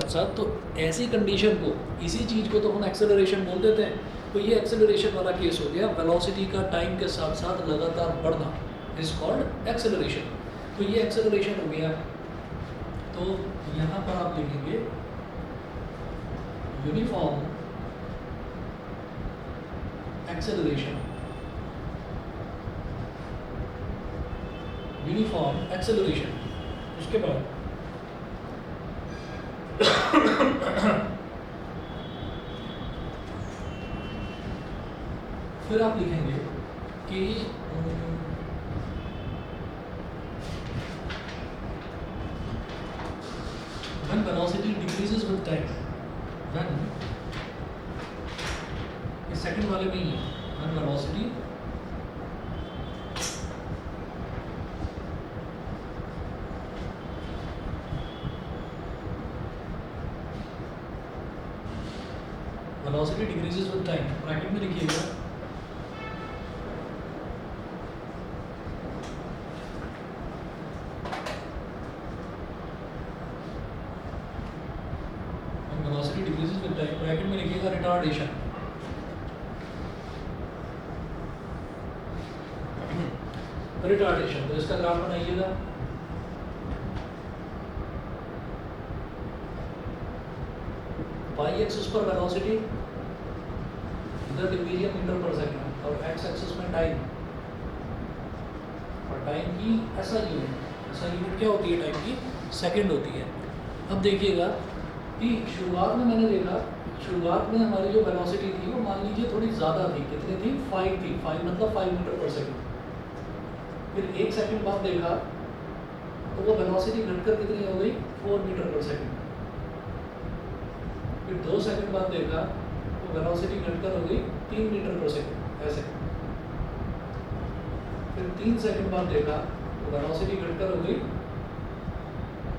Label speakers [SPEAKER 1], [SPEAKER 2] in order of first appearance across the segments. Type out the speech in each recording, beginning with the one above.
[SPEAKER 1] साथ, तो ऐसी कंडीशन को, इसी चीज़ को तो हम एक्सेलरेशन बोल देते हैं। तो ये एक्सेलरेशन वाला केस हो गया, वेलोसिटी का टाइम के साथ साथ लगातार बढ़ना इज कॉल्ड एक्सेलरेशन। तो ये एक्सेलरेशन हो गया। तो यहाँ पर आप लिखेंगे यूनिफॉर्म एक्सेलरेशन, यूनिफॉर्म एक्सेलरेशन। उसके बाद फिर आप लिखेंगे कि when velocity decreases with time, when इस सेकंड वाले में ही है, when velocity decreases with time, bracket में लिखिएगा velocity decreases with time, bracket में लिखिएगा रिटार्डेशन। रिटार्डेशन, तो इसका ग्राफ बनाइएगा। वाई एक्सिस पर वेलोसिटी, इधर डिवीजन मीटर पर सेकंड, और एक्स एक्सिस में टाइम, और टाइम की ऐसा यूनिट क्या होती है? टाइम की सेकंड होती है। अब देखिएगा कि शुरुआत में मैंने देखा, शुरुआत में हमारी जो वेलोसिटी थी वो मान लीजिए थोड़ी ज़्यादा थी। कितनी थी? 5 थी। 5 मतलब 5 मीटर पर सेकंड। फिर 1 सेकंड बाद देखा तो वो वेलोसिटी घटकर कितनी हो गई? 4 मीटर पर सेकंड। फिर 2 सेकंड बाद देखा तो वेलोसिटी घटकर हो गई 3 मीटर पर सेकंड, ऐसे। फिर 3 सेकंड बाद देखा तो वेलोसिटी घटकर हो गई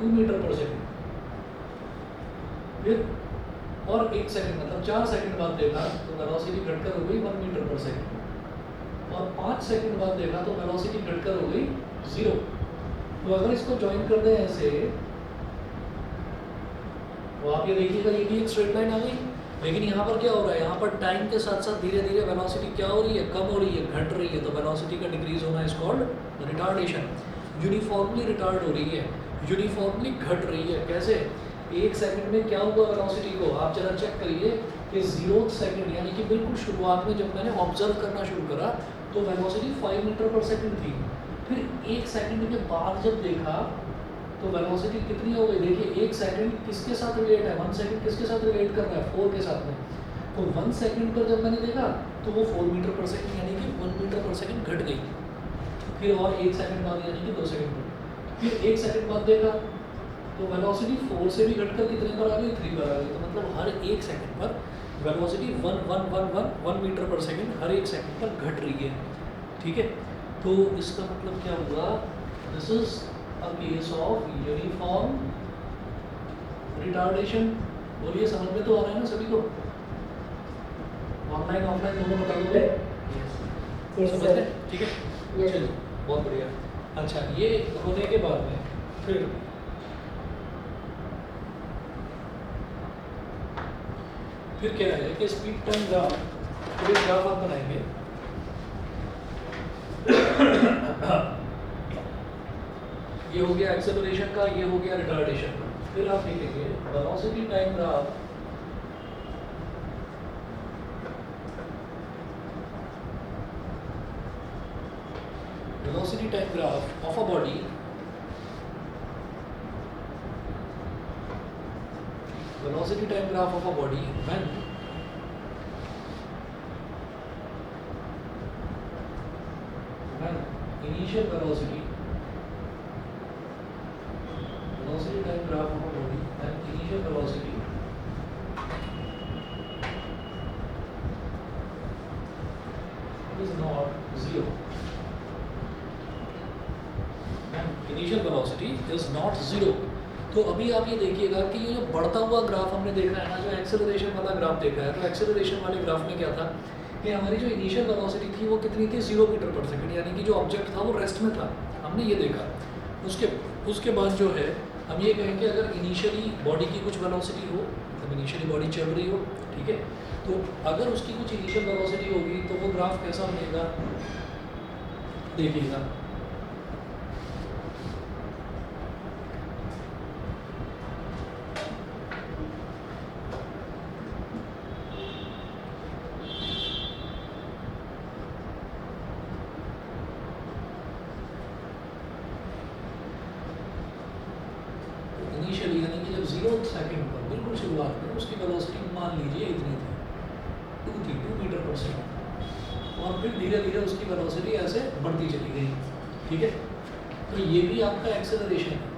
[SPEAKER 1] 2 मीटर पर सेकंड। फिर और 1 सेकंड मतलब 4 सेकंड बाद देखा तो वेलोसिटी घटकर हो गई 1 मीटर पर सेकंड। और 5 सेकंड बाद देखा तो वेलोसिटी घटकर हो गई 0। तो अगर इसको ज्वाइन कर दें ऐसे, तो आप ये देखिएगा ये भी एक स्ट्रेट लाइन आ गई। लेकिन यहाँ पर क्या हो रहा है? यहाँ पर टाइम के साथ साथ धीरे धीरे वेलोसिटी क्या हो रही है? कम हो रही है, घट रही है। तो वेलोसिटी का डिक्रीज होना is called retardation. Uniformly retard हो रही है, यूनिफॉर्मली घट रही है। कैसे? 1 सेकंड में क्या हुआ वेलोसिटी को? आप जरा चेक करिए कि 0 सेकंड यानी कि बिल्कुल शुरुआत में जब मैंने ऑब्जर्व करना शुरू करा तो वेलोसिटी 5 मीटर पर सेकंड थी। फिर 1 सेकंड के बाद जब देखा तो वेलोसिटी कितनी हो गई? देखिए 1 सेकंड किसके साथ रिलेट है? 1 सेकंड किसके साथ रिलेट कर रहा है? 4 के साथ में। तो 1 सेकंड पर जब मैंने देखा तो वो 4 मीटर पर सेकंड यानी कि 1 मीटर पर सेकंड घट गई। फिर और 1 सेकंड बाद यानी कि 2 सेकंड पर। फिर 1 सेकंड बाद देखा तो वेलोसिटी 4 से भी घटकर कितने पर आ गई? 3 पर आ गई। तो मतलब हर 1 सेकंड पर वेलोसिटी 1 मीटर पर सेकंड हर 1 सेकंड पर घट रही है। ठीक है, तो इसका मतलब क्या हुआ? This is a case of uniform retardation. बोलिए समझ में तो आ रहा है ना सभी को? ऑनलाइन ऑफलाइन दोनों बता दोगे? समझ गए? ठीक है, चलिए बहुत बढ़िया। अच्छा, ये होने के बाद में फिर क्या है कि स्पीड टाइम ग्राफ, तो ये ग्राफ आप बनाएंगे। ये हो गया एक्सेलरेशन का, ये हो गया रिटार्डेशन का। फिर आप लिखेंगे velocity time graph of a body velocity time graph of a body when initial velocity time graph of a body when initial velocity is not 0, when initial velocity is not 0। तो अभी आप ये देखिएगा कि ये जो बढ़ता हुआ ग्राफ हमने देखा है ना, जो एक्सेलरेशन वाला ग्राफ देखा है, तो एक्सेलरेशन वाले ग्राफ में क्या था कि हमारी जो इनिशियल वेलोसिटी थी वो कितनी थी? 0 मीटर पर सेकंड, यानी कि जो ऑब्जेक्ट था वो रेस्ट में था, हमने ये देखा। उसके बाद जो है हम ये कहेंगे अगर इनिशियली बॉडी की कुछ वेलोसिटी हो, मतलब इनिशियली बॉडी चल रही हो, ठीक है, तो अगर उसकी कुछ इनिशियल वेलोसिटी होगी तो वो ग्राफ कैसा बनेगा, देखिएगा। इनिशियली यानी कि जब 0 सेकंड पर बिल्कुल शुरुआत में उसकी वेलोसिटी मान लीजिए इतनी थी, 2 मीटर पर सेकंड, और फिर धीरे धीरे उसकी वेलोसिटी ऐसे बढ़ती चली गई, ठीक है। तो ये भी आपका एक्सेलरेशन है,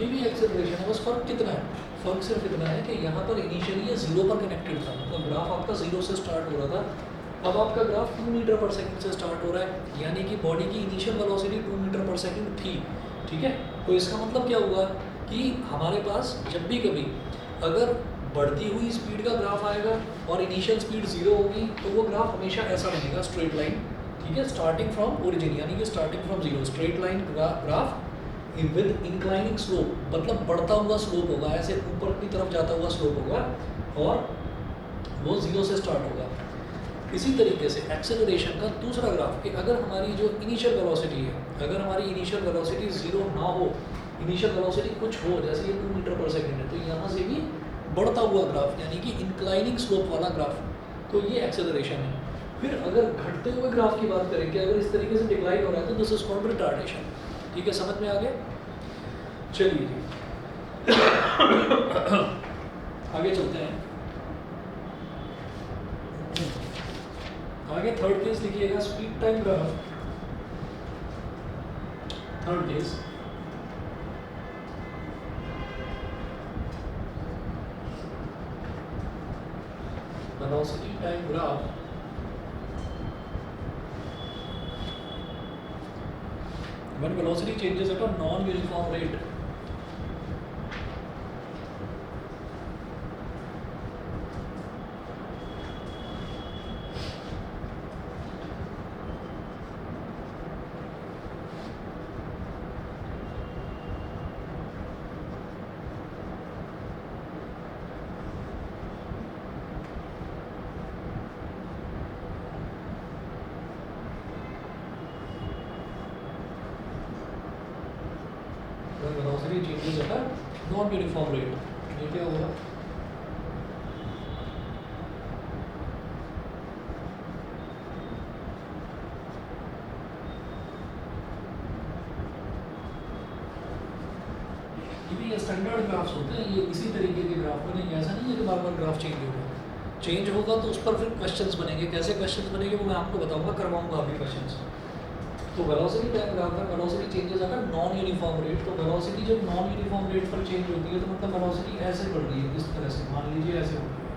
[SPEAKER 1] ये भी एक्सेलरेशन है, बस फर्क कितना है, फर्क सिर्फ इतना है कि यहाँ पर इनिशियली ये 0 पर कनेक्टेड था, मतलब ग्राफ आपका 0 से स्टार्ट हो रहा था, अब आपका ग्राफ 2 मीटर पर सेकंड से स्टार्ट हो रहा है, यानी कि बॉडी की initial velocity 2 metre per second थी, ठीक है। तो इसका मतलब क्या हुआ कि हमारे पास जब भी कभी अगर बढ़ती हुई स्पीड का ग्राफ आएगा और इनिशियल स्पीड 0 होगी तो वो ग्राफ हमेशा ऐसा बनेगा, स्ट्रेट लाइन, ठीक है, स्टार्टिंग फ्रॉम ओरिजिन, यानी कि starting from 0, straight line graph with inclining slope, मतलब बढ़ता हुआ स्लोप होगा, ऐसे ऊपर की तरफ जाता हुआ स्लोप होगा और वो 0 से स्टार्ट होगा। इसी तरीके से एक्सेलरेशन का दूसरा ग्राफ कि अगर हमारी जो इनिशियल वेलोसिटी है, अगर हमारी इनिशियल वेलोसिटी 0 ना हो, इनिशियल वेलोसिटी कुछ हो, जैसे ये 2 मीटर पर सेकंड है, तो यहाँ से भी बढ़ता हुआ ग्राफ यानी कि इंक्लाइनिंग स्लोप वाला ग्राफ, तो ये एक्सेलरेशन है। फिर अगर घटते हुए ग्राफ की बात करें कि अगर इस तरीके से डिक्लाइन हो रहा है तो दिस इज कॉल्ड रिटार्डेशन, ठीक है, समझ में आ गया। चलिए जी आगे चलते हैं, आगे थर्ड केस लिखिएगा, speed time graph, third case, velocity time graph, when velocity changes at a non-uniform rate, velocity changes at a non-uniform rate, ये क्या होगा, ये स्टैंडर्ड ग्राफ्स होते हैं, ये इसी तरीके के ग्राफ बनेंगे, ऐसा नहीं है कि बार बार ग्राफ चेंज होगा, चेंज होगा तो उस पर फिर क्वेश्चंस बनेंगे, कैसे क्वेश्चंस बनेंगे वो मैं आपको बताऊंगा, करवाऊंगा अभी क्वेश्चंस। तो वेलोसिटी टाइम ग्राफ में वेलोसिटी चेंजेस अगर नॉन यूनिफॉर्म रेट, तो वेलोसिटी जब नॉन यूनिफॉर्म रेट पर चेंज होती है तो मतलब वेलोसिटी ऐसे बढ़ रही है, इस तरह से मान लीजिए ऐसे हो रही है,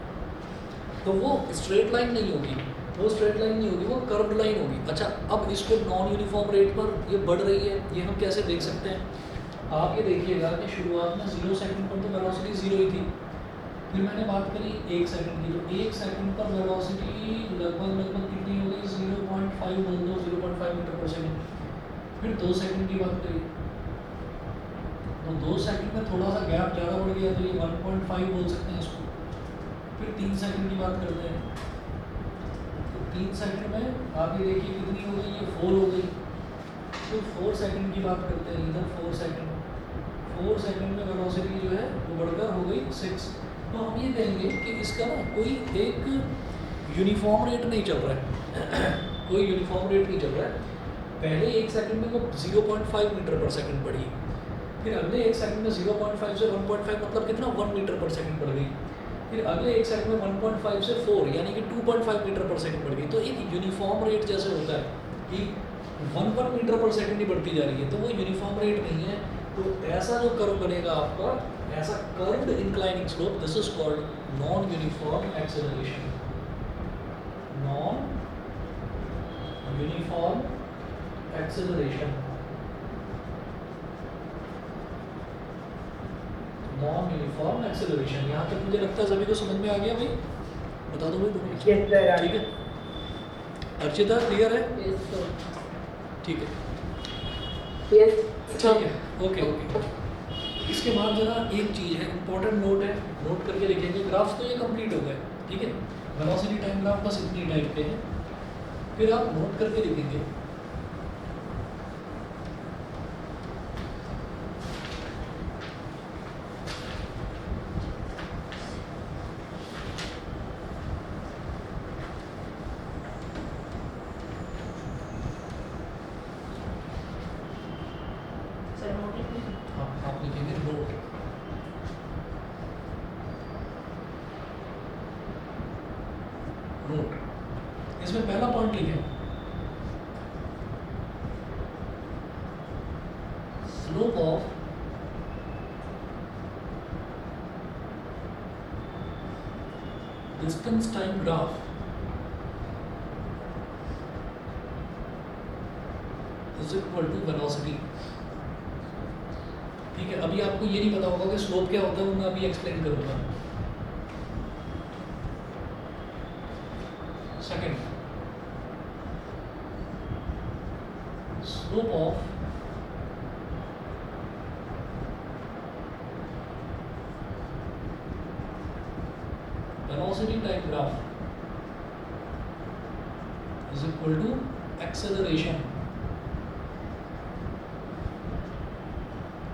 [SPEAKER 1] तो वो स्ट्रेट लाइन नहीं होगी, वो स्ट्रेट लाइन नहीं होगी, वो कर्व्ड लाइन होगी। अच्छा, अब इसको नॉन यूनिफॉर्म रेट पर ये बढ़ रही है, ये हम कैसे देख सकते हैं, आप ये देखिएगा कि शुरुआत में 0 सेकंड पर तो वेलोसिटी 0 ही थी, फिर मैंने बात करी 1 सेकंड की, तो 1 सेकंड पर वेलोसिटी लगभग कितनी हो गई, 0.5 बोल दो, 0.5 मीटर पर सेकंड। फिर 2 सेकंड की बात करी, तो 2 सेकंड में थोड़ा सा गैप ज़्यादा बढ़ गया, तो ये 1.5 बोल सकते हैं इसको। फिर 3 सेकंड की बात करते हैं, तो 3 सेकंड में आप ये देखिए कितनी हो गई, ये 4 हो गई। फिर 4 सेकंड की बात करते हैं, इधर 4 सेकंड, 4 सेकंड में वेलोसिटी जो है वो बढ़कर हो गई 6। तो हम ये कहेंगे कि इसका ना कोई एक यूनिफॉर्म रेट नहीं चल रहा है कोई यूनिफॉर्म रेट नहीं चल रहा है। पहले 1 सेकंड में वो 0.5 मीटर पर सेकंड बढ़ी, फिर अगले 1 सेकंड में 0.5 से 1.5 मतलब कितना 1 मीटर पर सेकंड बढ़ गई, फिर अगले 1 सेकंड में 1.5 से 4 यानी कि 2.5 मीटर पर सेकंड बढ़ गई। तो एक यूनिफॉर्म रेट जैसे होता है कि 1 मीटर पर सेकंड ही बढ़ती जा रही है, तो वो यूनिफॉर्म रेट नहीं है। तो ऐसा जो कर्व बनेगा आपका, ऐसा curved inclining slope, this is called non uniform acceleration, non uniform acceleration, non uniform acceleration. यहाँ तक मुझे लगता है सभी को समझ में आ गया भाई, बता दो भाई, ठीक है अर्चिता, क्लियर है, ठीक है।
[SPEAKER 2] Yes, sir.
[SPEAKER 1] ठीक है, ओके ओके। इसके बाद जरा एक चीज़ है, इंपॉर्टेंट नोट है, नोट करके लिखेंगे। ग्राफ्स तो ये कंप्लीट हो गए, ठीक है। वेलोसिटी टाइम ग्राफ बस इतनी टाइप के हैं, फिर आप नोट करके लिखेंगे।
[SPEAKER 2] Sir, note it, please.
[SPEAKER 1] हाँ, आप लिखेंगे नोट। नोट इसमें पहला पॉइंट लिखें, slope of distance time graph is equal to velocity. ठीक है, अभी आपको ये नहीं पता होगा कि स्लोप क्या होता है, वो मैं अभी एक्सप्लेन करूंगा। Second, slope of velocity time graph is equal to acceleration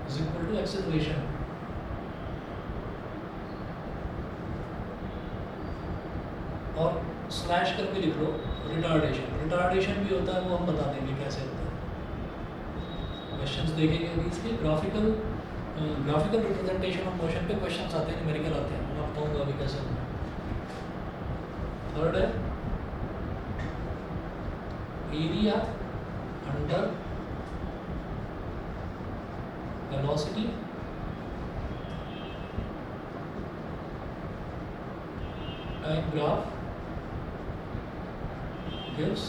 [SPEAKER 1] is equal to acceleration। और स्लैश करके लिख लो रिटार्डेशन। रिटार्डेशन भी होता है, वो हम बता देंगे कैसे होता है। क्वेश्चंस देखेंगे अभी इसके ग्राफिकल रिप्रेजेंटेशन ऑफ मोशन पे क्वेश्चंस आते हैं, न्यूमेरिकल आते हैं, मैं बताऊंगा अभी कैसे होता है। थर्ड है area under velocity time graph gives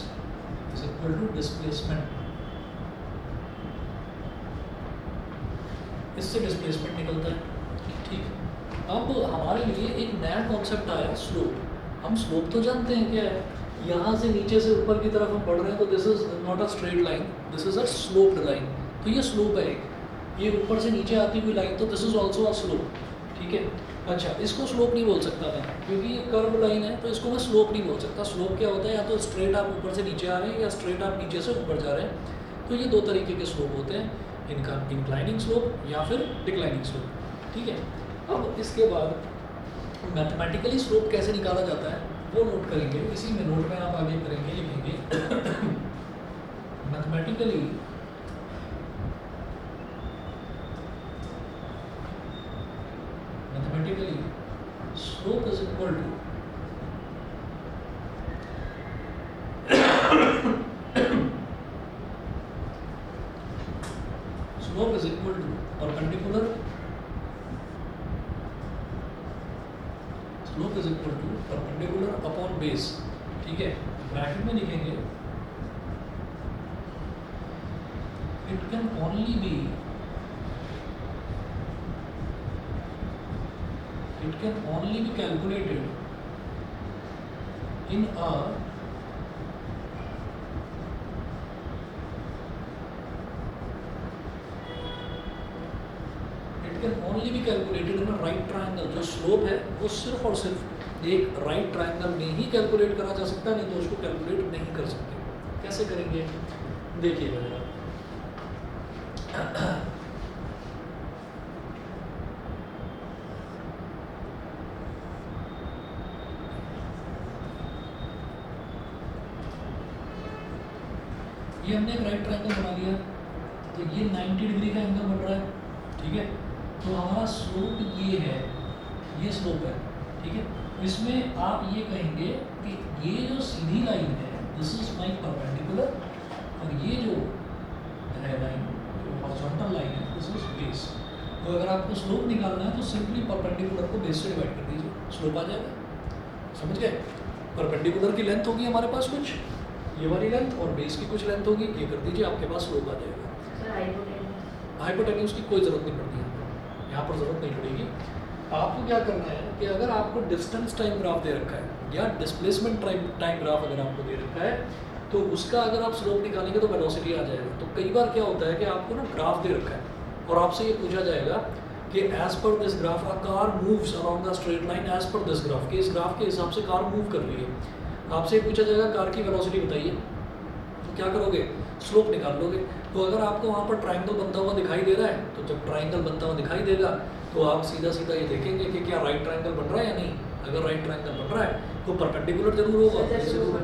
[SPEAKER 1] is equal to displacement। इससे डिस्प्लेसमेंट निकलता है। ठीक, अब हमारे लिए एक नया कॉन्सेप्ट आया स्लोप। हम स्लोप तो जानते हैं क्या है, यहाँ से नीचे से ऊपर की तरफ हम बढ़ रहे हैं तो this is not a straight line, this is a sloped line. तो ये स्लोप है, ये ऊपर से नीचे आती हुई लाइन, तो this is also a slope. ठीक है, अच्छा इसको स्लोप नहीं बोल सकता मैं, क्योंकि ये कर्व लाइन है, तो इसको मैं स्लोप नहीं बोल सकता। स्लोप क्या होता है, या तो स्ट्रेट आप ऊपर से नीचे आ रहे हैं या स्ट्रेट आप नीचे से ऊपर जा रहे हैं। तो ये दो तरीके के स्लोप होते हैं, इनका इंक्लाइनिंग स्लोप या फिर डिक्लाइनिंग स्लोप। ठीक है, अब इसके बाद मैथमेटिकली स्लोप कैसे निकाला जाता है वो नोट करेंगे। इसी में नोट में आप आगे करेंगे, लिखेंगे mathematically slope is equal to slope is equal to perpendicular, slope is equal to perpendicular upon base। ठीक है, ब्रैकेट में लिखेंगे it can only be calculated in a right triangle. जो स्लोप है वो सिर्फ और सिर्फ एक राइट ट्रायंगल में ही कैलकुलेट करा जा सकता है, नहीं तो उसको कैलकुलेट नहीं कर सकते। कैसे करेंगे देखिएगा जरा। ये हमने एक राइट ट्रायंगल बना लिया, तो ये 90 डिग्री का एंगल बन रहा है। ठीक है, तो हमारा स्लोप ये है, ये स्लोप है। ठीक है, इसमें आप ये कहेंगे कि ये जो सीधी लाइन है दिस इज माय परपेंडिकुलर, और ये जो है लाइन जो हॉरिजॉन्टल लाइन है दिस इज बेस। तो अगर आपको स्लोप निकालना है तो सिंपली परपेंडिकुलर को बेस से डिवाइड कर दीजिए, स्लोप आ जाएगा। समझ गए? परपेंडिकुलर की लेंथ होगी हमारे पास कुछ, ये वाली लेंथ, और बेस की कुछ लेंथ होगी, ये कर दीजिए, आपके पास स्लोप आ जाएगा। हाइपोटेन्यूज की कोई ज़रूरत नहीं पड़ती है, यहाँ पर ज़रूरत नहीं पड़ेगी। आपको क्या करना है कि अगर आपको डिस्टेंस टाइम ग्राफ दे रखा है या डिस्प्लेसमेंट टाइम ग्राफ अगर आपको दे रखा है, तो उसका अगर आप स्लोप निकालेंगे तो वेलोसिटी आ जाएगा। तो कई बार क्या होता है कि आपको ना ग्राफ दे रखा है और आपसे ये पूछा जाएगा कि as per this graph a car moves along the straight line as per this graph, कि इस ग्राफ के हिसाब से कार मूव कर रही है। आपसे पूछा जाएगा कार की वेलोसिटी बताइए, तो क्या करोगे, स्लोप निकाल लोगे। तो अगर आपको वहाँ पर ट्राइंगल बनता हुआ दिखाई दे रहा है, तो जब ट्राइंगल बनता हुआ दिखाई देगा तो आप सीधा सीधा ये देखेंगे कि क्या राइट ट्राइंगल बन रहा है या नहीं। अगर राइट ट्राइंगल बन रहा है तो परपेंडिकुलर जरूर होगा, ये जरूर होगा।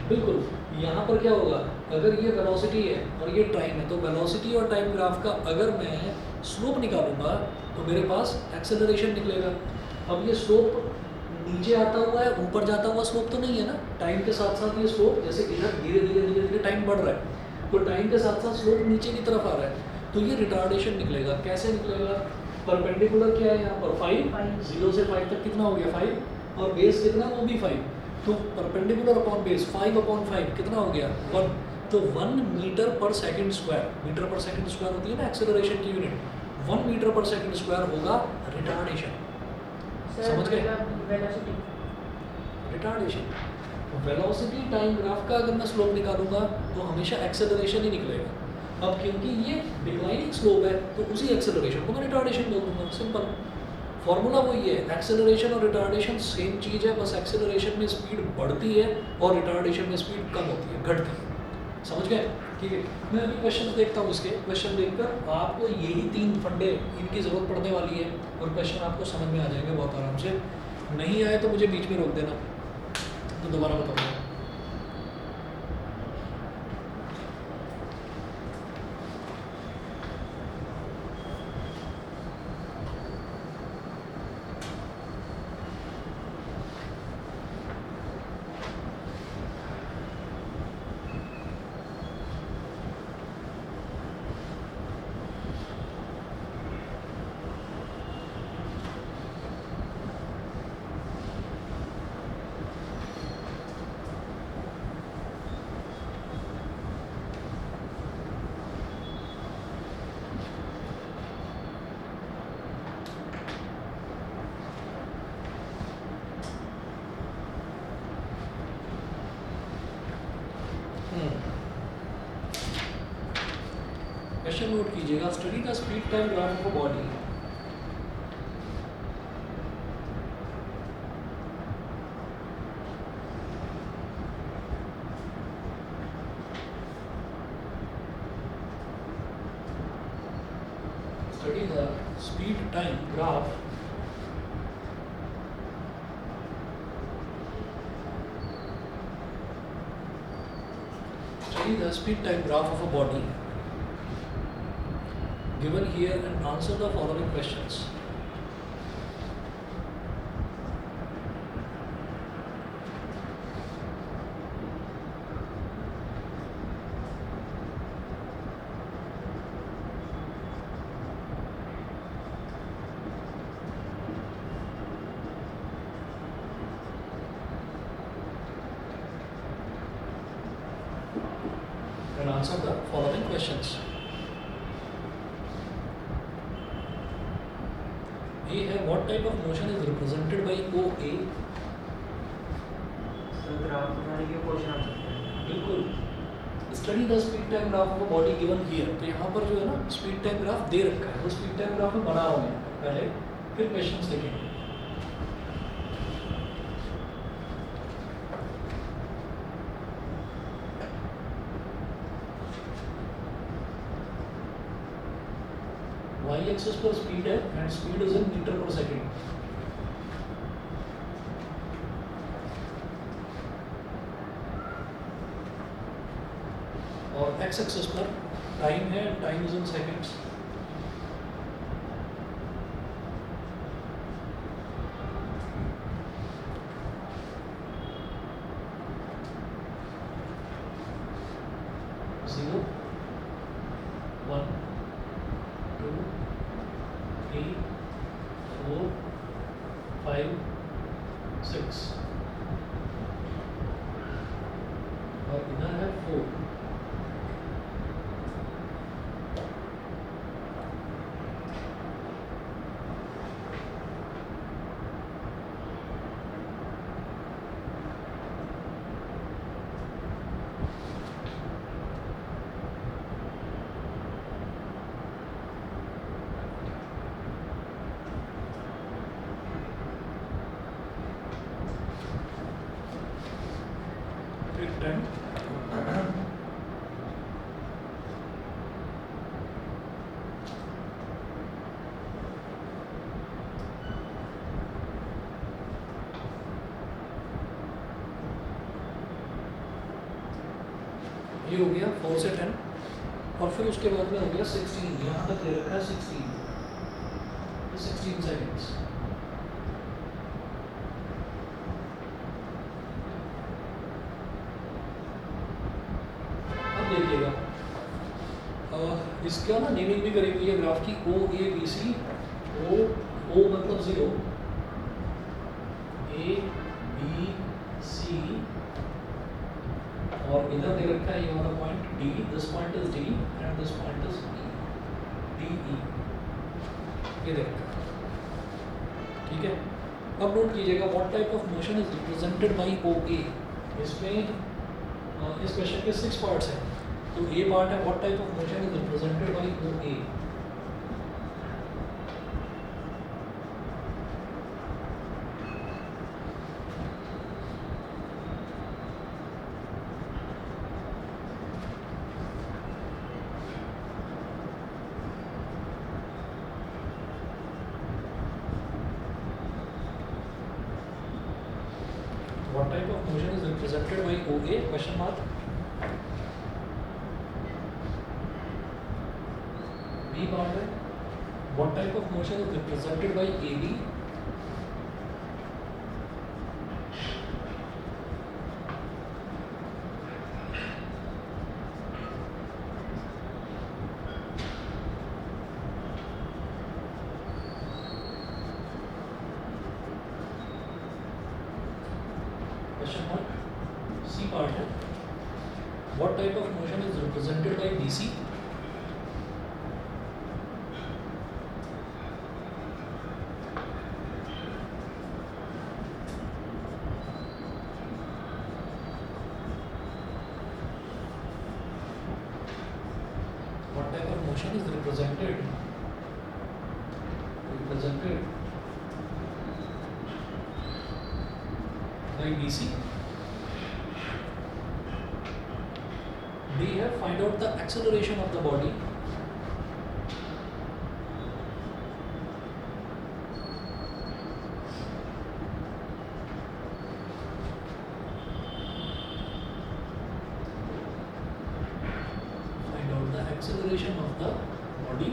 [SPEAKER 1] बिल्कुल। यहाँ पर क्या होगा, अगर ये वेलोसिटी है और ये टाइम है, तो वेलोसिटी और टाइम ग्राफ का अगर मैं स्लोप निकालूंगा तो मेरे पास एक्सेलरेशन निकलेगा। अब ये स्लोप नीचे आता हुआ है, ऊपर जाता हुआ स्लोप तो नहीं है ना। टाइम के साथ साथ ये स्लोप जैसे इधर धीरे धीरे धीरे धीरे टाइम बढ़ रहा है, तो टाइम के साथ साथ स्लोप नीचे की तरफ आ रहा है, तो ये रिटार्डेशन निकलेगा। कैसे निकलेगा, परपेंडिकुलर क्या है यहाँ पर 5, 0 से 5 तक कितना हो गया 5, और बेस कितना, वो भी 5, तो परपेंडिकुलर अपॉन बेस 5/5 कितना हो गया 1। तो 1 meter per second square, metre per second square होती है ना एक्सेलरेशन की unit, 1 meter per second square होगा रिटार्डेशन। समझ गए,
[SPEAKER 2] velocity
[SPEAKER 1] retardation. Velocity time graph का अगर मैं स्लोप निकालूंगा तो हमेशा एक्सेलरेशन ही निकलेगा। अब क्योंकि ये डिक्लाइनिंग स्लोप है तो उसी एक्सेलरेशन को मैं रिटार्डेशन बोल दूंगा, सिंपल। फॉर्मूला वही है, एक्सेलरेशन और रिटार्डेशन सेम चीज़ है, बस एक्सेलरेशन में स्पीड बढ़ती है और रिटार्डेशन में स्पीड कम होती है, घटती है। समझ गए, ठीक है। मैं अभी क्वेश्चन देखता हूँ, इसके क्वेश्चन देखकर आपको यही 3 फंडे इनकी ज़रूरत पड़ने वाली है और क्वेश्चन आपको समझ में आ जाएंगे बहुत आराम से। नहीं आए तो मुझे बीच में रोक देना, तो दोबारा बताऊँगा। क्वेश्चन नोट कीजिएगा, study the speed time graph of a body. Study the speed time graph of a body given here and answer the following questions. And answer the following questions. A है, what type of motion is represented by OA?
[SPEAKER 3] Sir graph बनाने के question आ सकते हैं।
[SPEAKER 1] बिल्कुल। Study the speed time graph of a body given here, तो यहाँ पर जो है ना स्पीड टाइम ग्राफ दे रखा है, वो स्पीड टाइम ग्राफ में बना हुआ है पहले, फिर क्वेश्चंस देखेंगे। वाई एक्सिस पर स्पीड है and speed is in meter per second. और एक्स एक्सिस पर टाइम है, time is in seconds. Zero, 1, 2, 3, 4, 5, 6 और इधर है 4। 10. ये हो गया 4 से 10 और फिर उसके बाद में हो गया 16, यहाँ तक ले रखा है 16 सेकेंड्स। अब देखिएगा इसका ना नेमिंग भी करी हुई है ग्राफ की ओ ए बी सी। ओ मतलब 0, ए बी सी और इधर दे रखा है ये वाला point D, this point is D and this point is E, D E, ये दे रखा है। ठीक है, अब नोट कीजिएगा what type of motion is represented by O A. इसमें इस क्वेश्चन के 6 पार्ट्स हैं, तो ए पार्ट है what type of motion is represented by O A. What type of motion is represented by OA? Question mark. B part है. What type of motion is represented by AB? Question mark. C part है. What type of motion is represented by BC? What type of motion is represented by BC? D है find out the acceleration of the body. Find out the acceleration of the body.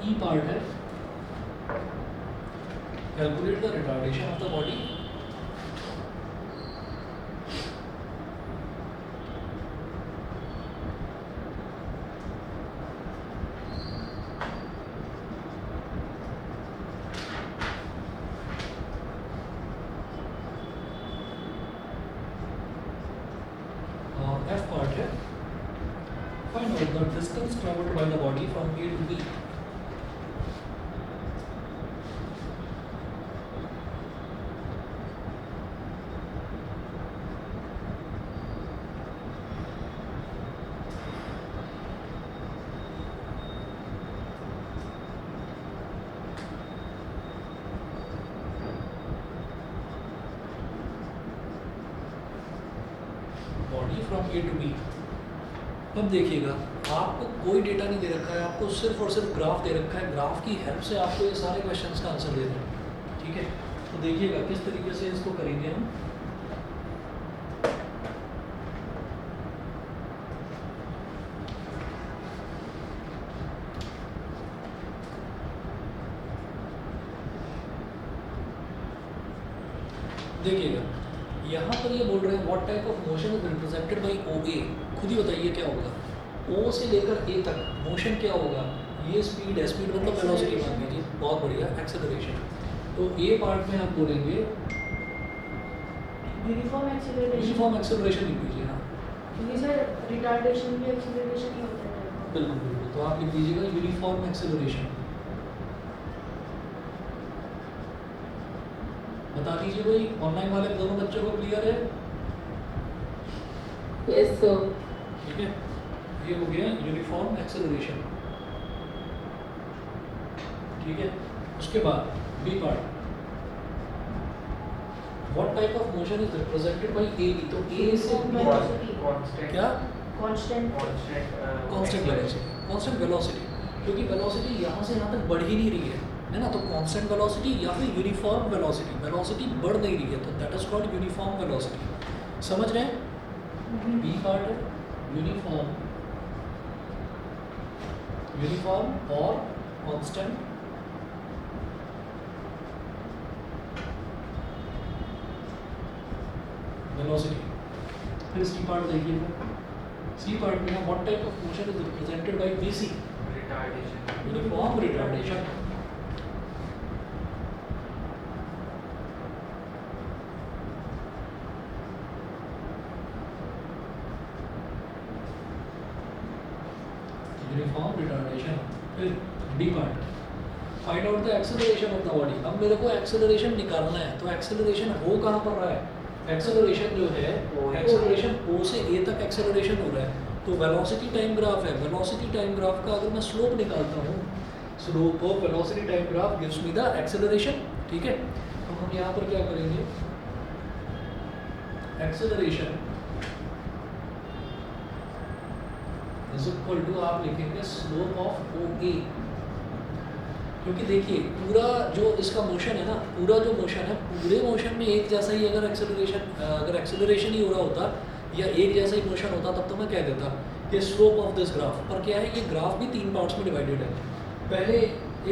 [SPEAKER 1] E part है calculate the retardation of the body. F part है find out the distance traveled by the body from A to B. Body from A to B. अब देखिएगा आपको कोई data नहीं दे रखा है, आपको सिर्फ और सिर्फ ग्राफ दे रखा है। ग्राफ की हेल्प से आपको ये सारे क्वेश्चंस का आंसर दे दें। ठीक है, तो देखिएगा किस तरीके से इसको करेंगे हम। देखिएगा यहाँ पर ये बोल रहे हैं what type of motion is represented by O A. खुद ही बताइए क्या होगा, ओ से लेकर ए तक मोशन क्या होगा। ये स्पीड है, स्पीड मतलब वेलोसिटी मान लीजिए। बहुत बढ़िया, एक्सेलरेशन। तो ए पार्ट में आप बोलेंगे
[SPEAKER 2] यूनिफॉर्म एक्सीलरेशन।
[SPEAKER 1] यूनिफॉर्म एक्सेलरेशन लिख लीजिए। हाँ
[SPEAKER 2] क्योंकि सर रिटार्डेशन भी एक्सीलरेशन ही होता है।
[SPEAKER 1] बिल्कुल बिल्कुल, तो आप लिख लीजिएगा यूनिफॉर्म एक्सेलरेशन। बता दीजिए भाई, ऑनलाइन वाले दोनों बच्चों को क्लियर है?
[SPEAKER 2] Yes sir.
[SPEAKER 1] ठीक है, ये हो गया यूनिफॉर्म एक्सेलरेशन। ठीक है, उसके बाद B part what type of motion is represented by A B, तो ए से बी
[SPEAKER 3] कांस्टेंट
[SPEAKER 1] क्या
[SPEAKER 2] कांस्टेंट
[SPEAKER 1] कांस्टेंट कांस्टेंट वेलोसिटी, क्योंकि वेलोसिटी यहाँ से यहाँ तक बढ़ ही नहीं रही है ना, तो कांस्टेंट वेलोसिटी या फिर यूनिफॉर्म वेलोसिटी, वेलोसिटी बढ़ नहीं रही है तो that is called uniform velocity. समझ रहे हैं? बी पार्ट है यूनिफॉर्म, यूनिफॉर्म और कांस्टेंट वेलोसिटी। फिर सी पार्ट देखिएगा, सी पार्ट में what type of motion is represented by BC,
[SPEAKER 3] retardation
[SPEAKER 1] uniform retardation. Uniform retardation. फिर D part, find out the acceleration of the body. अब मेरे को acceleration निकालना है, तो एक्सेलरेशन हो कहाँ पर रहा है? एक्सेलरेशन जो है एक्सेलरेशन O से A तक एक्सेलरेशन हो रहा है, तो वेलोसिटी टाइम ग्राफ है, वेलोसिटी टाइम ग्राफ का अगर मैं स्लोप निकालता हूँ, slope of velocity time graph gives me the acceleration. ठीक है, तो हम यहाँ पर क्या करेंगे, एक्सेलरेशन इज इक्वल टू आप लिखेंगे स्लोप ऑफ OA, क्योंकि देखिए पूरा जो इसका मोशन है ना, पूरा जो मोशन है, पूरे मोशन में एक जैसा ही अगर एक्सेलरेशन ही हो रहा होता या एक जैसा ही मोशन होता तब तो मैं कह देता कि स्लोप ऑफ दिस ग्राफ। पर क्या है, ये ग्राफ भी 3 पार्ट्स में डिवाइडेड है। पहले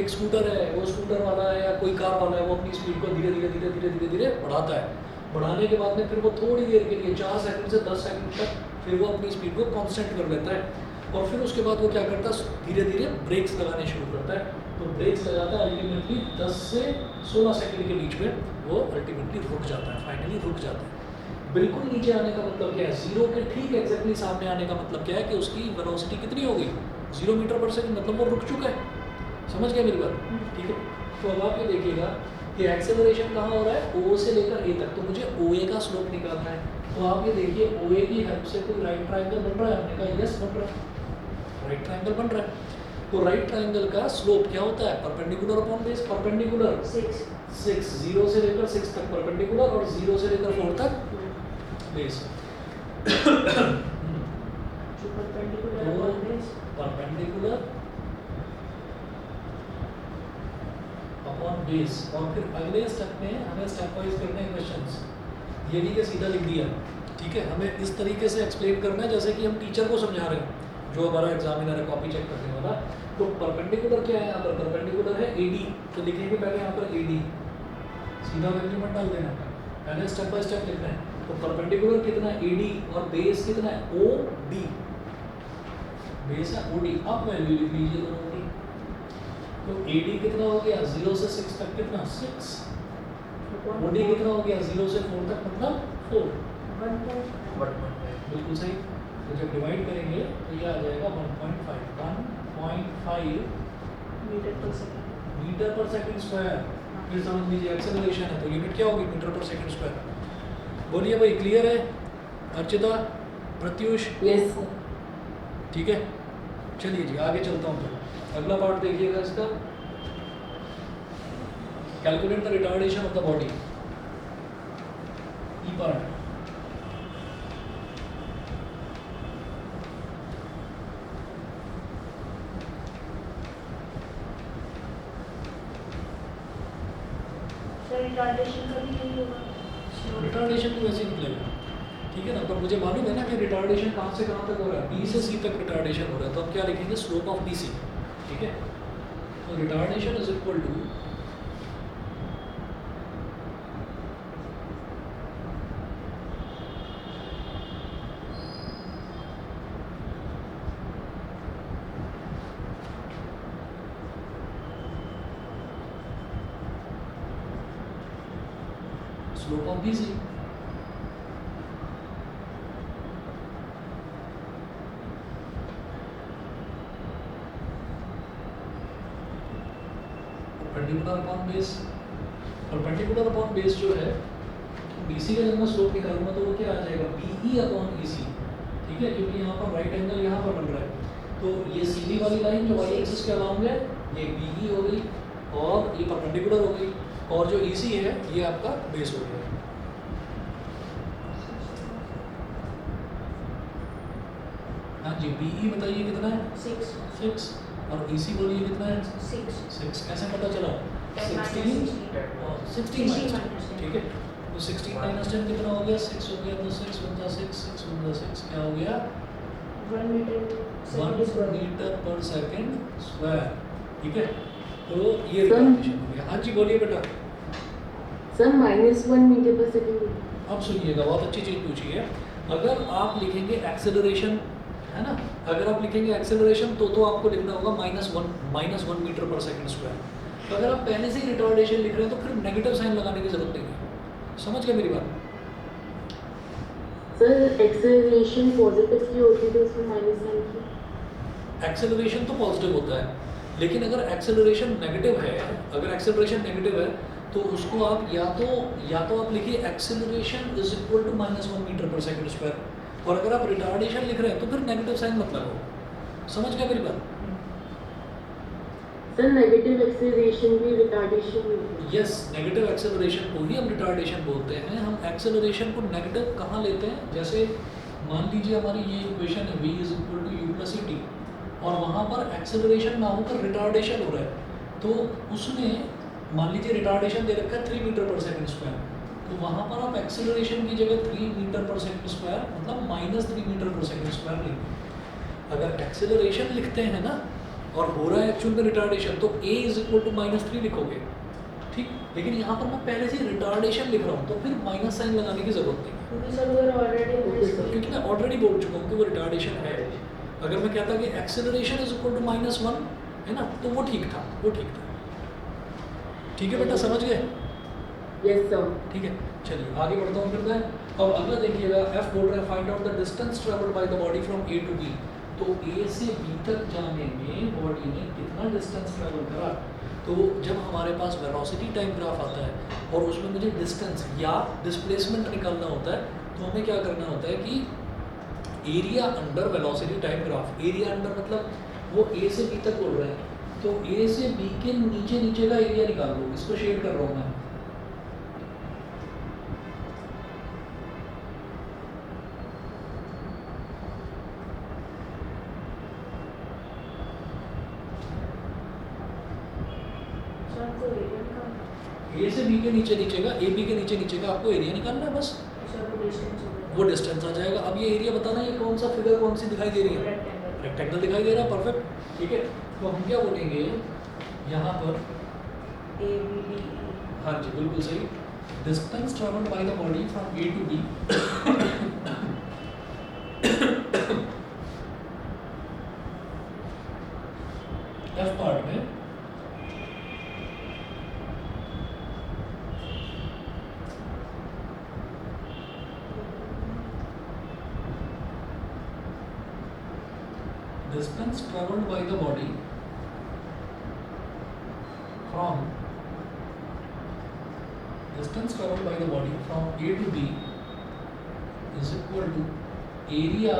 [SPEAKER 1] एक स्कूटर है, वो स्कूटर वाला है या कोई कार वाला है, वो अपनी स्पीड को धीरे धीरे धीरे धीरे धीरे धीरे बढ़ाता है, बढ़ाने के बाद में फिर वो थोड़ी देर के लिए 4 सेकंड से 10 सेकंड तक फिर वो अपनी स्पीड को कांस्टेंट कर लेता है, और फिर उसके बाद वो क्या करता है, धीरे धीरे ब्रेक्स लगाने शुरू करता है। तो ब्रेक्स लगाता है अल्टीमेटली 10 से 16 सेकंड के बीच में वो अल्टीमेटली रुक जाता है, फाइनली रुक जाता है। बिल्कुल नीचे आने का मतलब क्या है, जीरो के ठीक एग्जैक्टली सामने आने का मतलब क्या है कि उसकी वेलोसिटी कितनी हो गई, 0 मीटर पर सेकंड, मतलब वो रुक चुका है। समझ गए मेरी बात? ठीक है, तो अब आप ये देखिएगा कि एक्सेलरेशन कहाँ हो रहा है, O से लेकर A तक, तो मुझे OA का स्लोप निकालना है। तो आप ये देखिए OA की हेल्प से कोई राइट ट्राइंगल बन रहा है, हमने कहा यस बन रहा है, राइट ट्राइंगल बन रहा है। तो राइट ट्राइंगल का स्लोप क्या होता है, परपेंडिकुलर अपॉन बेस, परपेंडिकुलर 6 0 से लेकर 6 तक परपेंडिकुलर और 0 से लेकर 4 तक बेस। परपेंडिकुलर अपॉन बेस, और फिर अगले स्टेप में हमें स्टेप वाइज करने हैं क्वेश्चंस। ये भी के सीधा लिख दिया, ठीक है, हमें इस तरीके से एक्सप्लेन करना है जैसे कि हम टीचर को समझा रहे हैं, जो हमारा एग्जामिनर है कॉपी चेक करने वाला। तो परपेंडिकुलर क्या है, यहाँ पर परपेंडिकुलर है AD, तो लिखेंगे पहले यहाँ पर AD, सीधा वैल्यू मत डाल देना, पहले स्टेप बाय स्टेप लिखना है। तो परपेंडिकुलर कितना है AD और बेस कितना है OD, बेस है OD, अब वैल्यू लिख लीजिए दोनों की। तो AD कितना हो गया 0 से 6 तक, कितना 6, OD कितना हो गया 0 से 4 तक, मतलब 4, बिल्कुल सही। तो जब डिवाइड करेंगे तो ये आ जाएगा 1.5 मीटर पर सेकंड स्क्वायर। फिर समझ लीजिए एक्सेलरेशन है तो यूनिट क्या होगी, मीटर पर सेकंड स्क्वायर। बोलिए भाई, क्लियर है अर्चिता, प्रत्युष?
[SPEAKER 2] यस।
[SPEAKER 1] ठीक है, चलिए जी आगे चलता हूँ। फिर अगला पार्ट देखिएगा इसका, calculate the retardation of the body, E part.
[SPEAKER 2] Retardation का भी यही होगा,
[SPEAKER 1] रिटार्डेशन तो वैसे ही निकलेगा, ठीक है ना। पर मुझे मालूम है ना कि रिटार्डेशन कहाँ से कहाँ तक हो रहा है, B से C तक रिटार्डेशन हो रहा है, तो हम क्या लिखेंगे, स्लोप ऑफ BC। ठीक है, तो retardation is equal to slope of BC। Perpendicular upon base, perpendicular upon base जो है BC का जब मैं स्लोप निकालूंगा तो वो क्या आ जाएगा, BE अपॉन EC। ठीक है, क्योंकि यहाँ पर राइट एंगल यहाँ पर बन रहा है, तो ये सीधी वाली लाइन जो वाई एक्सिस के अलाउंग है ये BE हो गई और ये परपेंडिकुलर हो गई, और जो EC है ये आपका बेस हो गया। हाँ जी, BE बताइए कितना है?
[SPEAKER 2] 6
[SPEAKER 1] 6। और EC बोलिए कितना है?
[SPEAKER 2] 6
[SPEAKER 1] 6। कैसे पता चला?
[SPEAKER 2] 10 minus
[SPEAKER 1] 16
[SPEAKER 2] 16
[SPEAKER 1] और 16
[SPEAKER 2] 16
[SPEAKER 1] minus 10,
[SPEAKER 2] minus 10
[SPEAKER 1] ठीक है। तो 16 minus 10 कितना हो गया? 6 हो गया। तो 6 × 6, 6 × 6 क्या हो गया?
[SPEAKER 2] 1 meter
[SPEAKER 1] 1
[SPEAKER 2] second square
[SPEAKER 1] metre per second square, ठीक है। तो ये
[SPEAKER 4] सर-
[SPEAKER 1] रिटार्डेशन हो गया। हाँ जी बोलिए बेटा।
[SPEAKER 4] Sir -1 meter per second.
[SPEAKER 1] अब सुनिएगा, बहुत अच्छी चीज़ पूछी है। अगर आप लिखेंगे एक्सेलरेशन, है ना, अगर आप लिखेंगे एक्सेलरेशन तो आपको लिखना होगा -1 मीटर पर सेकंड स्क्वायर। अगर आप पहले से ही रिटार्डेशन लिख रहे हैं तो फिर नेगेटिव साइन लगाने की जरूरत नहीं है। समझ गए मेरी बात?
[SPEAKER 4] सर एक्सेलरेशन पॉजिटिव की होती है तो उसमें -9 की।
[SPEAKER 1] एक्सेलरेशन तो पॉजिटिव होता है, लेकिन अगर एक्सेलरेशन नेगेटिव है, अगर एक्सेलरेशन नेगेटिव है तो उसको आप या तो आप लिखिए acceleration is equal to -1 meter per second square, और अगर आप रिटार्डेशन लिख रहे हैं तो फिर नेगेटिव साइन मत लगाओ। समझ गए मेरी बात?
[SPEAKER 4] सर नेगेटिव एक्सेलरेशन भी रिटार्डेशन भी होती है।
[SPEAKER 1] यस, नेगेटिव एक्सेलरेशन को ही हम रिटार्डेशन बोलते हैं। हम एक्सेलरेशन को नेगेटिव कहाँ लेते हैं? जैसे मान लीजिए हमारी ये इक्वेशन है v is equal to u plus T, और वहाँ पर एक्सेलरेशन ना होकर रिटार्डेशन हो रहा है, तो उसमें मान लीजिए रिटार्डेशन दे रखा है 3 मीटर पर सेकंड स्क्वायर, तो वहाँ पर आप एक्सेलरेशन की जगह 3 मीटर पर सेकंड स्क्वायर मतलब -3 मीटर पर सेकंड स्क्वायर लेंगे। अगर एक्सेलरेशन लिखते हैं ना और हो रहा है एक्चुअल में रिटार्डेशन, तो a इज इक्वल टू -3 लिखोगे, ठीक। लेकिन यहाँ पर मैं पहले से रिटार्डेशन लिख रहा हूँ तो फिर माइनस साइन लगाने की जरूरत नहीं है,
[SPEAKER 2] क्योंकि सर उधर ऑलरेडी
[SPEAKER 1] क्योंकि मैं ऑलरेडी बोल चुका हूँ कि वो रिटार्डेशन है। अगर मैं कहता कि एक्सेलरेशन इज इक्वल टू -1, है ना, तो वो ठीक था, वो ठीक था। ठीक है बेटा, समझ गए?
[SPEAKER 4] Yes sir.
[SPEAKER 1] ठीक है, चलिए आगे बढ़ता हूँ फिर मैं। अब अगला देखिएगा, F बोल रहा है find out the distance travelled by the body from A to B। तो A से B तक जाने में बॉडी ने कितना डिस्टेंस ट्रेवल करा। तो जब हमारे पास वेलोसिटी टाइम ग्राफ आता है और उसमें मुझे डिस्टेंस या डिस्प्लेसमेंट निकालना होता है, तो हमें क्या करना होता है कि area under velocity time graph, area under मतलब वो A से B तक बोल रहे हैं, तो A से B के नीचे नीचे का एरिया निकाल लो। इसको शेड कर रहा हूँ मैं।
[SPEAKER 2] सर को एरिया का
[SPEAKER 1] A से B के नीचे नीचे का, AB के नीचे नीचे का आपको एरिया निकालना है बस,
[SPEAKER 2] सर को डिस्टेंस होगा
[SPEAKER 1] वो डिस्टेंस आ जाएगा। अब ये एरिया बताना, ये कौन सा फिगर कौन सी दिखाई दे रही है?
[SPEAKER 2] रेक्टेंगल
[SPEAKER 1] रेक्टेंगल दिखाई दे रहा है, परफेक्ट। ठीक है, तो हम क्या बोलेंगे यहाँ पर?
[SPEAKER 2] A B D E
[SPEAKER 1] हाँ जी बिल्कुल सही। Distance travelled by the body from A to B F part में distance traveled by the body from A to B is equal to area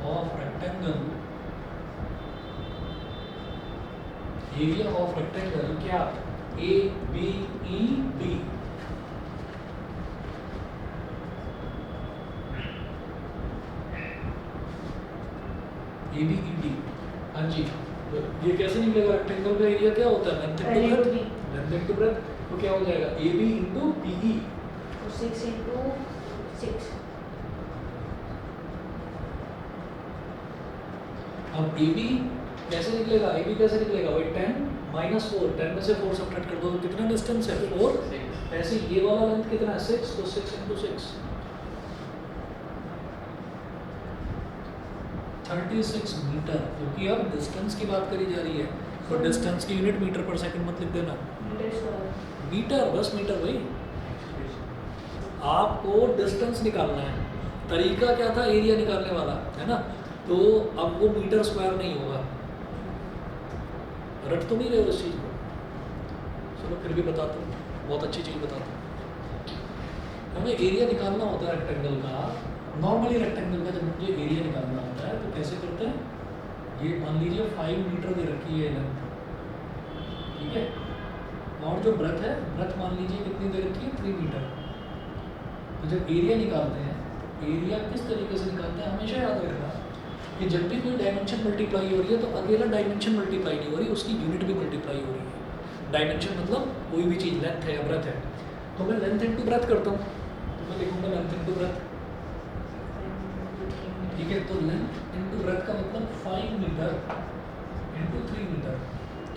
[SPEAKER 1] of rectangle क्या? A B E D। ABED, हाँ जी। तो ये कैसे निकलेगा? Rectangle का area क्या होता है? Length into breadth. तो क्या हो जाएगा? AB into PE।
[SPEAKER 2] तो 6 into 6
[SPEAKER 1] अब AB कैसे निकलेगा? AB कैसे निकलेगा? वही 10 माइनस 4, 10 में से 4 सब्ट्रैक्ट कर दो तो कितना डिस्टेंस है? 4। ऐसे ये वाला लेंथ कितना है? 6, तो 6 इंटू 6 36 मीटर, क्योंकि अब डिस्टेंस की बात करी जा रही है तो डिस्टेंस की यूनिट मीटर पर सेकंड मत लिख देना,
[SPEAKER 2] मीटर स्क्वायर
[SPEAKER 1] मीटर, बस मीटर। भाई आपको डिस्टेंस निकालना है, तरीका क्या था? एरिया निकालने वाला, है ना। तो अब वो मीटर स्क्वायर नहीं होगा। रट तो नहीं रहे हो इस चीज़ को? चलो फिर भी बताता हूँ, बहुत अच्छी चीज़ बताता हूँ। हमें एरिया निकालना होता है रेक्टेंगल का। नॉर्मली रेक्टेंगल का जब मुझे एरिया निकालना होता है तो कैसे करते हैं? ये मान लीजिए 5 मीटर दे रखी है लेंथ, ठीक है, और जो ब्रेथ है, ब्रेथ मान लीजिए कितनी दे रखी है? 3 मीटर। तो जब एरिया निकालते हैं, एरिया किस तरीके से निकालते हैं हमेशा याद रखना। कि जब भी कोई डायमेंशन मल्टीप्लाई हो रही है तो अकेला डायमेंशन मल्टीप्लाई नहीं हो रही, उसकी यूनिट भी मल्टीप्लाई हो रही है। डायमेंशन मतलब कोई भी चीज़, लेंथ है या ब्रेथ है, तो मैं लेंथ इंटू ब्रेथ करता हूँ, तो मैं लिखूँगा लेंथ इंटू ब्रेथ। ठीक है, तो लेंथ इंटू ब्रेथ का मतलब 5 मीटर इंटू 3 मीटर।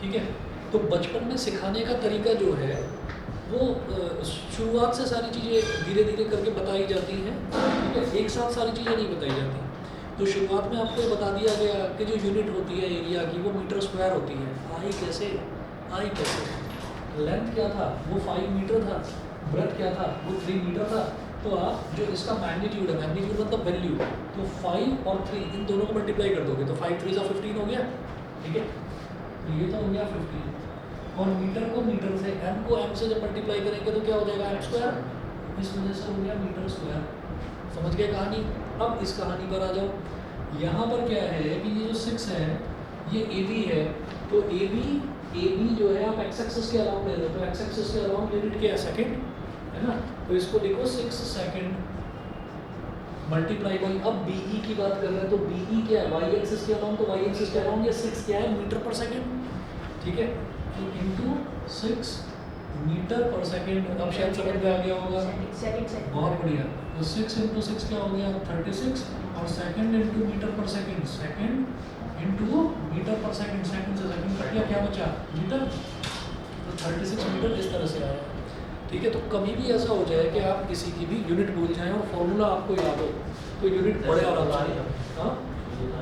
[SPEAKER 1] ठीक है, तो बचपन में सिखाने का तरीका जो है वो शुरुआत से सारी चीज़ें धीरे धीरे करके बताई जाती हैं। ठीक है, एक साथ सारी चीज़ें नहीं बताई जाती। तो शुरुआत में आपको ये बता दिया गया कि जो यूनिट होती है एरिया की वो मीटर स्क्वायर होती है। आई कैसे, लेंथ क्या था वो 5 मीटर था, ब्रेथ क्या था वो 3 मीटर था। तो आप जो इसका मैग्नीट्यूड है, मैग्नीट्यूड मतलब वैल्यू, तो 5 और 3 इन दोनों को मल्टीप्लाई कर दोगे तो 5 3 सा 15 हो गया। ठीक है, तो ये तो हो गया 15, और मीटर को मीटर से, m को m से जब मल्टीप्लाई करेंगे तो क्या हो जाएगा m स्क्वायर, इस वजह से हो गया मीटर स्क्वायर। समझ गए कहानी। अब इस कहानी पर आ जाओ। यहाँ पर क्या है कि ये जो 6 है ये AB है, तो AB जो है आप x एक्सिस के अलाउंड ले रहे हो, तो x एक्सिस के अलाउंड यूनिट क्या है, सेकंड है ना, तो इसको लिखो 6 सेकंड मल्टीप्लाई बाई, अब BE की बात कर रहे हैं तो BE क्या है, y एक्सिस के अलाउंड, तो y एक्सिस के अलाउंड ये 6 क्या है, मीटर पर सेकंड। ठीक है, तो इंटू 6 मीटर पर सेकंड। अब शायद समझ में आ गया होगा,
[SPEAKER 2] सेकंड
[SPEAKER 1] बहुत बढ़िया। तो 6 इंटू 6 क्या हो गया, 36, और second into metre per second, second into metre per second, second से सेकंड कट गया, क्या बचा, मीटर। तो 36 मीटर इस तरह से आया। ठीक है, तो कभी भी ऐसा हो जाए कि आप किसी की भी यूनिट भूल जाएं और फॉर्मूला आपको याद हो, तो यूनिट बड़े आराम से, हाँ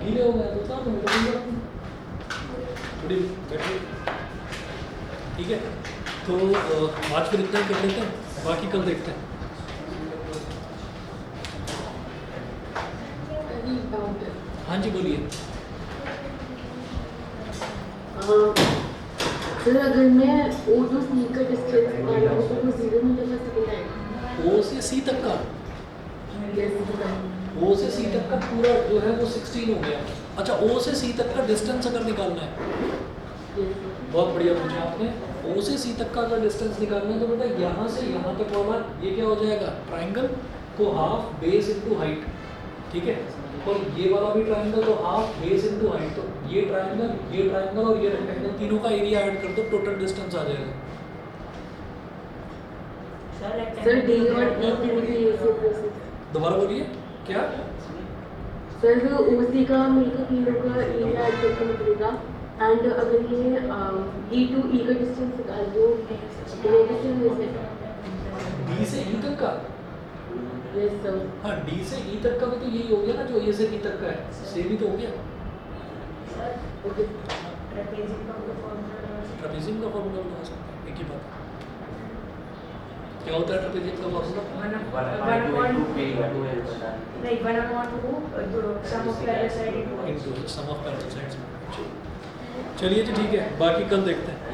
[SPEAKER 1] गीले हो गए तो थोड़ी बैठे। ठीक है, तो आज फिर इतना ही कर लेते हैं, बाकी कल देखते हैं। हाँ जी बोलिए।
[SPEAKER 4] सर अगर मैं O to C का डिस्टेंस निकालूँ तो वो 0 मीटर पर सेकंड आएगा।
[SPEAKER 1] O से C तक का, O से C तक का पूरा जो है वो 16 हो गया। अच्छा, O से C तक का डिस्टेंस अगर निकालना है, बहुत बढ़िया पूछा आपने। O से C तक का अगर डिस्टेंस निकालना है तो बेटा यहाँ से यहाँ तक वाला ये क्या हो जाएगा, ट्राइंगल, तो हाफ बेस इनटू हाइट। ठीक है, और ये वाला भी ट्राइंगल, तो हाफ बेस इनटू हाइट, तो ये ट्राइंगल और ये रेक्टेंगल, तीनों का एरिया ऐड कर दो, टोटल डिस्टेंस आ जाएगा।
[SPEAKER 4] सर D और E के लिए ऐसे प्रोसेस।
[SPEAKER 1] दोबारा बोलिए क्या।
[SPEAKER 4] सर OC का मिलकर तीनों का एरिया ऐड करके निकलेगा, एंड अगर ये E to E का डिस्टेंस निकाल दो तो वो डिस्टेंस है
[SPEAKER 1] D से E तक का,
[SPEAKER 4] यस सर।
[SPEAKER 1] हाँ D से E तक का भी तो यही हो गया ना, जो A से B तक का है, सेम ही तो हो गया।
[SPEAKER 4] ओके,
[SPEAKER 1] ट्रेपेजियम का फॉर्मूला बना सकते हैं, एक ही बात। क्या होता है ट्रेपेजियम का formula, into sum of parallel sides. चलिए जी ठीक है, बाकी कल देखते हैं।